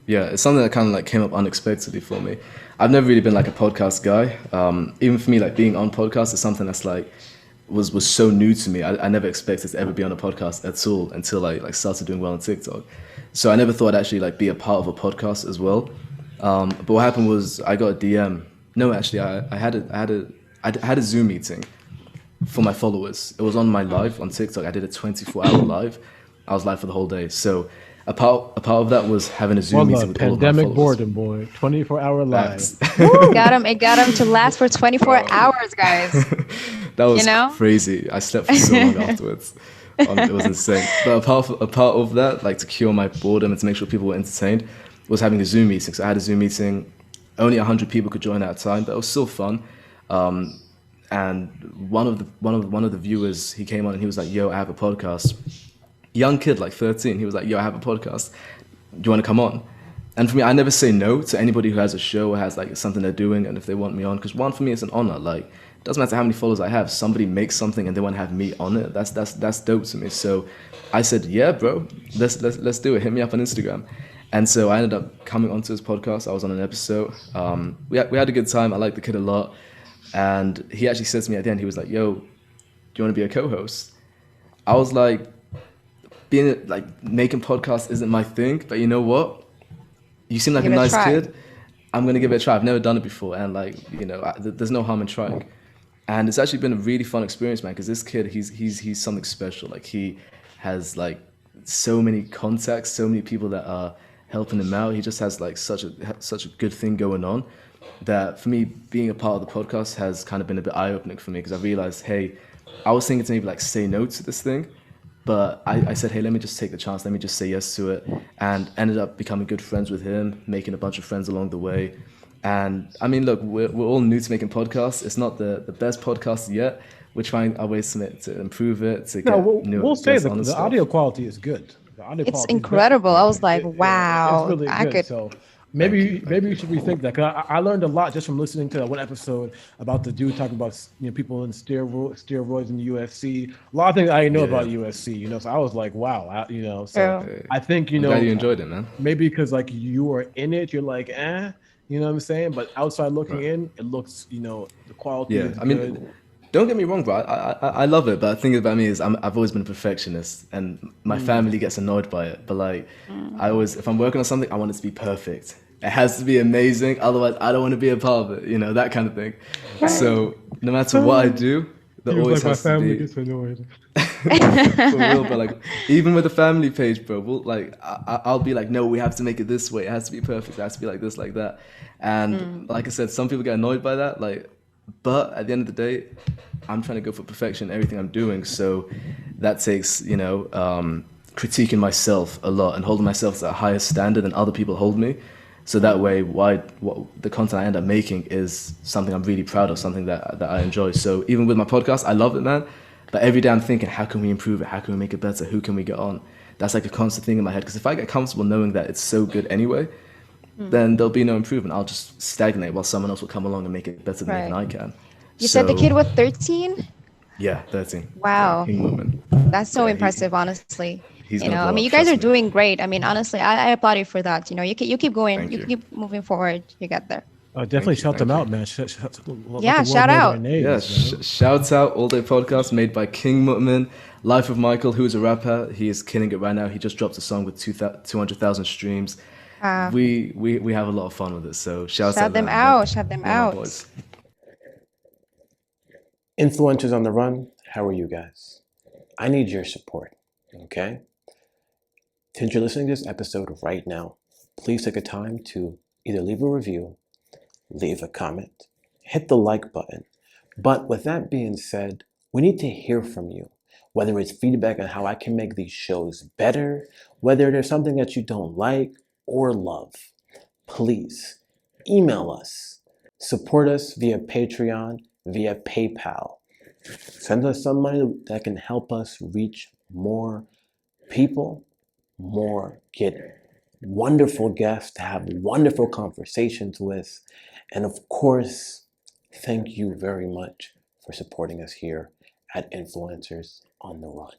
Yeah, it's something that kind of like came up unexpectedly for me. I've never really been like a podcast guy. Even for me, like being on podcasts is something that's like was so new to me. I never expected to ever be on a podcast at all until I like started doing well on TikTok. So I never thought I'd actually like be a part of a podcast as well. But what happened was I got a DM. No, actually, I had a Zoom meeting for my followers. It was on my live on TikTok. I did a 24-hour live. I was live for the whole day. So a part of that was having a Zoom One meeting love, with all of my pandemic followers. boredom, boy. 24-hour live. Facts. It got him to last for 24 hours, guys. That You was know? crazy. I slept for so long afterwards. It was insane. But a part of that, like to cure my boredom and to make sure people were entertained, was having a Zoom meeting. So I had a Zoom meeting. Only 100 people could join at a time, but it was still fun. And one of the viewers, he came on and he was like, "Yo, I have a podcast." Young kid, like 13. He was like, "Yo, I have a podcast. Do you want to come on?" And for me, I never say no to anybody who has a show or has like something they're doing, and if they want me on, because one, for me, it's an honor. Like, it doesn't matter how many followers I have. Somebody makes something and they want to have me on it. That's dope to me. So I said, "Yeah, bro, let's do it. Hit me up on Instagram." And so I ended up coming onto his podcast. I was on an episode. We had a good time. I liked the kid a lot, and he actually said to me at the end, he was like, "Yo, do you want to be a co-host?" I was like, being like making podcasts isn't my thing, but you know what? You seem like a Give it a nice try. kid. I'm gonna give it a try. I've never done it before, and like there's no harm in trying. And it's actually been a really fun experience, man. Because this kid, he's something special. Like he has like so many contacts, so many people that are helping him out. He just has like such a good thing going on. That for me, being a part of the podcast has kind of been a bit eye opening for me because I realized, hey, I was thinking to maybe like say no to this thing, but I said, hey, let me just take the chance. Let me just say yes to it. And ended up becoming good friends with him, making a bunch of friends along the way. And I mean, look, we're all new to making podcasts. It's not the best podcast yet. We're trying our ways to improve it, to No, get new we'll say guests the, on and the stuff. audio quality is good. The audio It's quality is good. incredible. I was like, It's wow, really I good. could. So Thank you, maybe thank you you. should rethink that. 'Cause I learned a lot just from listening to that one episode about the dude talking about people in steroids in the UFC. A lot of things I didn't know Yeah, about yeah. UFC. So I was like, wow. So True. Hey, I think I'm glad you enjoyed it, man. maybe because like you are in it, you're like, you know what I'm saying? But outside looking Right. in, it looks, the quality Yeah, is I mean, good. don't get me wrong, bro. I love it, but the thing about me is I've always been a perfectionist, and my family gets annoyed by it. But like, I Mm. always, if I'm working on something, I want it to be perfect. It has to be amazing. Otherwise, I don't want to be a part of it. That kind of thing. Right. So no matter what I do, there He was always like, my has to family be gets annoyed. for real. But like, even with the family page, bro, we'll like, I'll be like, no, we have to make it this way. It has to be perfect. It has to be like this, like that. And Mm. like I said, some people get annoyed by that. Like, but at the end of the day, I'm trying to go for perfection in everything I'm doing. So that takes, critiquing myself a lot and holding myself to a higher standard than other people hold me. So that way, what the content I end up making is something I'm really proud of, something that I enjoy. So even with my podcast, I love it, man. But every day I'm thinking, how can we improve it? How can we make it better? Who can we get on? That's like a constant thing in my head. Because if I get comfortable knowing that it's so good anyway, Mm. then there'll be no improvement. I'll just stagnate while someone else will come along and make it better than even Right. I can. You said the So kid was 13? yeah, 13. Yeah, Wow. King Woman. That's so Yeah, impressive, honestly. he's gonna I blow mean, up. you guys are Trust me. doing great. I mean, honestly, I applaud you for that. You keep going, Thank you you. keep moving forward, you get there. Definitely Thank you. shout them Thank you. out, man. Let Yeah, the world shout know their out. Yeah, names, man. shouts out All Day Podcast made by King Mutman. Life of Michael, who is a rapper. He is killing it right now. He just dropped a song with 200,000 streams. Uh, We have a lot of fun with it. So shouts Shout out them them. out, shout them They're my out. boys. Influencers on the run, how are you guys? I need your support, okay? Since you're listening to this episode right now, please take a time to either leave a review, leave a comment, hit the like button. But with that being said, we need to hear from you, whether it's feedback on how I can make these shows better, whether there's something that you don't like or love. Please email us, support us via Patreon, via PayPal. Send us some money that can help us reach more people, get wonderful guests to have wonderful conversations with. And of course, thank you very much for supporting us here at Influencers on the Run.